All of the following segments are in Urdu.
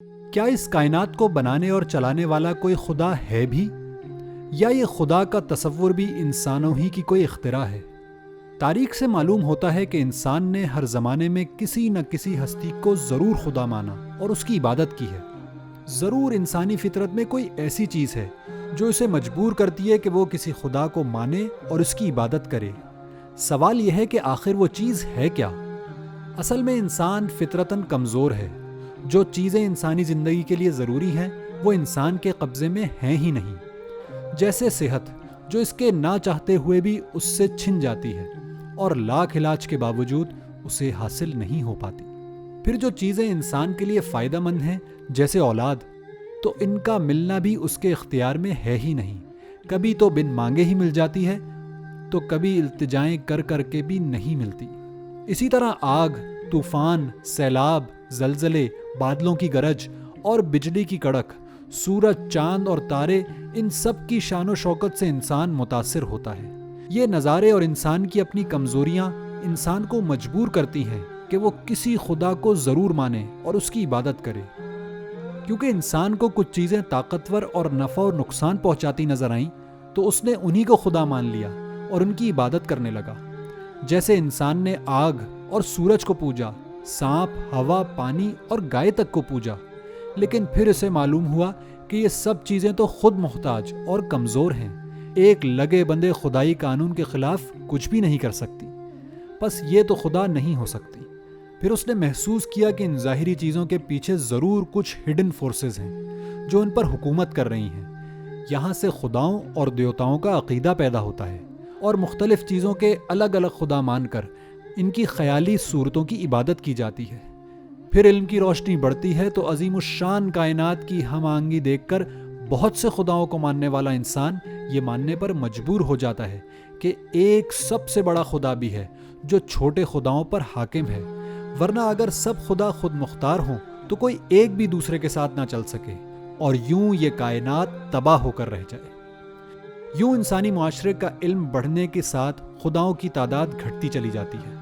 کیا اس کائنات کو بنانے اور چلانے والا کوئی خدا ہے بھی، یا یہ خدا کا تصور بھی انسانوں ہی کی کوئی اختراع ہے؟ تاریخ سے معلوم ہوتا ہے کہ انسان نے ہر زمانے میں کسی نہ کسی ہستی کو ضرور خدا مانا اور اس کی عبادت کی ہے۔ ضرور انسانی فطرت میں کوئی ایسی چیز ہے جو اسے مجبور کرتی ہے کہ وہ کسی خدا کو مانے اور اس کی عبادت کرے۔ سوال یہ ہے کہ آخر وہ چیز ہے کیا؟ اصل میں انسان فطرتاً کمزور ہے۔ جو چیزیں انسانی زندگی کے لیے ضروری ہیں وہ انسان کے قبضے میں ہیں ہی نہیں، جیسے صحت جو اس کے نہ چاہتے ہوئے بھی اس سے چھن جاتی ہے اور لاکھ علاج کے باوجود اسے حاصل نہیں ہو پاتی۔ پھر جو چیزیں انسان کے لیے فائدہ مند ہیں جیسے اولاد، تو ان کا ملنا بھی اس کے اختیار میں ہے ہی نہیں۔ کبھی تو بن مانگے ہی مل جاتی ہے، تو کبھی التجائیں کر کر کے بھی نہیں ملتی۔ اسی طرح آگ، طوفان، سیلاب، زلزلے، بادلوں کی گرج اور بجلی کی کڑک، سورج، چاند اور تارے، ان سب کی شان و شوکت سے انسان متاثر ہوتا ہے۔ یہ نظارے اور انسان کی اپنی کمزوریاں انسان کو مجبور کرتی ہیں کہ وہ کسی خدا کو ضرور مانے اور اس کی عبادت کرے۔ کیونکہ انسان کو کچھ چیزیں طاقتور اور نفع و نقصان پہنچاتی نظر آئیں تو اس نے انہی کو خدا مان لیا اور ان کی عبادت کرنے لگا۔ جیسے انسان نے آگ اور سورج کو پوجا، سانپ، ہوا، پانی اور گائے تک کو پوجا، لیکن پھر اسے معلوم ہوا کہ یہ سب چیزیں تو خود محتاج اور کمزور ہیں، ایک لگے بندے خدائی قانون کے خلاف کچھ بھی نہیں کر سکتی، بس یہ تو خدا نہیں ہو سکتی۔ پھر اس نے محسوس کیا کہ ان ظاہری چیزوں کے پیچھے ضرور کچھ ہڈن فورسز ہیں جو ان پر حکومت کر رہی ہیں۔ یہاں سے خداؤں اور دیوتاؤں کا عقیدہ پیدا ہوتا ہے اور مختلف چیزوں کے الگ الگ خدا مان کر ان کی خیالی صورتوں کی عبادت کی جاتی ہے۔ پھر علم کی روشنی بڑھتی ہے تو عظیم الشان کائنات کی ہم آہنگی دیکھ کر بہت سے خداؤں کو ماننے والا انسان یہ ماننے پر مجبور ہو جاتا ہے کہ ایک سب سے بڑا خدا بھی ہے جو چھوٹے خداؤں پر حاکم ہے، ورنہ اگر سب خدا خود مختار ہوں تو کوئی ایک بھی دوسرے کے ساتھ نہ چل سکے اور یوں یہ کائنات تباہ ہو کر رہ جائے۔ یوں انسانی معاشرے کا علم بڑھنے کے ساتھ خداؤں کی تعداد گھٹتی چلی جاتی ہے،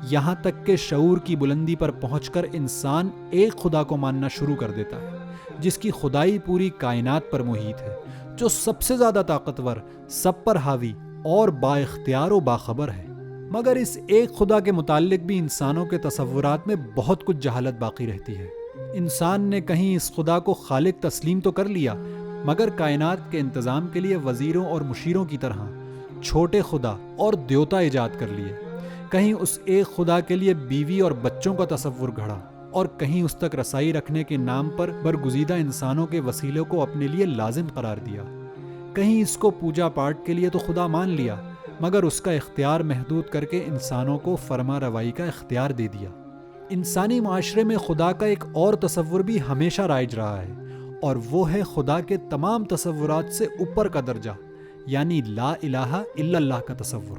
یہاں تک کہ شعور کی بلندی پر پہنچ کر انسان ایک خدا کو ماننا شروع کر دیتا ہے جس کی خدائی پوری کائنات پر محیط ہے، جو سب سے زیادہ طاقتور، سب پر حاوی اور با اختیار و باخبر ہے۔ مگر اس ایک خدا کے متعلق بھی انسانوں کے تصورات میں بہت کچھ جہالت باقی رہتی ہے۔ انسان نے کہیں اس خدا کو خالق تسلیم تو کر لیا، مگر کائنات کے انتظام کے لیے وزیروں اور مشیروں کی طرح چھوٹے خدا اور دیوتا ایجاد کر لیے۔ کہیں اس ایک خدا کے لیے بیوی اور بچوں کا تصور گھڑا، اور کہیں اس تک رسائی رکھنے کے نام پر برگزیدہ انسانوں کے وسیلوں کو اپنے لیے لازم قرار دیا۔ کہیں اس کو پوجا پاٹ کے لیے تو خدا مان لیا، مگر اس کا اختیار محدود کر کے انسانوں کو فرما روائی کا اختیار دے دیا۔ انسانی معاشرے میں خدا کا ایک اور تصور بھی ہمیشہ رائج رہا ہے، اور وہ ہے خدا کے تمام تصورات سے اوپر کا درجہ، یعنی لا الہ الا اللہ کا تصور۔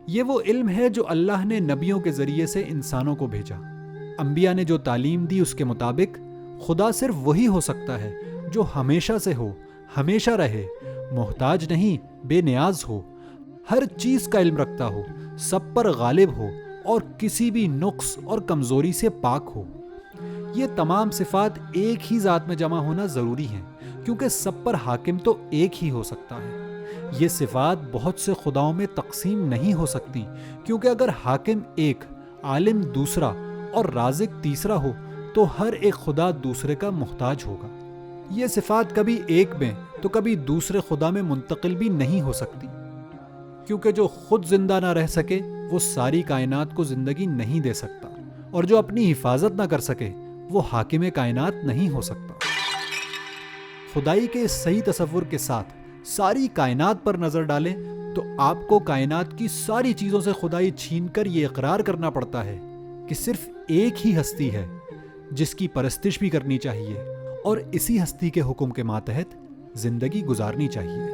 یہ وہ علم ہے جو اللہ نے نبیوں کے ذریعے سے انسانوں کو بھیجا۔ انبیاء نے جو تعلیم دی اس کے مطابق خدا صرف وہی ہو سکتا ہے جو ہمیشہ سے ہو، ہمیشہ رہے، محتاج نہیں، بے نیاز ہو، ہر چیز کا علم رکھتا ہو، سب پر غالب ہو اور کسی بھی نقص اور کمزوری سے پاک ہو۔ یہ تمام صفات ایک ہی ذات میں جمع ہونا ضروری ہیں، کیونکہ سب پر حاکم تو ایک ہی ہو سکتا ہے۔ یہ صفات بہت سے خداؤں میں تقسیم نہیں ہو سکتی، کیونکہ اگر حاکم ایک، عالم دوسرا اور رازق تیسرا ہو تو ہر ایک خدا دوسرے کا محتاج ہوگا۔ یہ صفات کبھی ایک میں تو کبھی دوسرے خدا میں منتقل بھی نہیں ہو سکتی، کیونکہ جو خود زندہ نہ رہ سکے وہ ساری کائنات کو زندگی نہیں دے سکتا، اور جو اپنی حفاظت نہ کر سکے وہ حاکم کائنات نہیں ہو سکتا۔ خدائی کے اس صحیح تصور کے ساتھ ساری کائنات پر نظر ڈالیں تو آپ کو کائنات کی ساری چیزوں سے خدائی چھین کر یہ اقرار کرنا پڑتا ہے کہ صرف ایک ہی ہستی ہے جس کی پرستش بھی کرنی چاہیے، اور اسی ہستی کے حکم کے ماتحت زندگی گزارنی چاہیے۔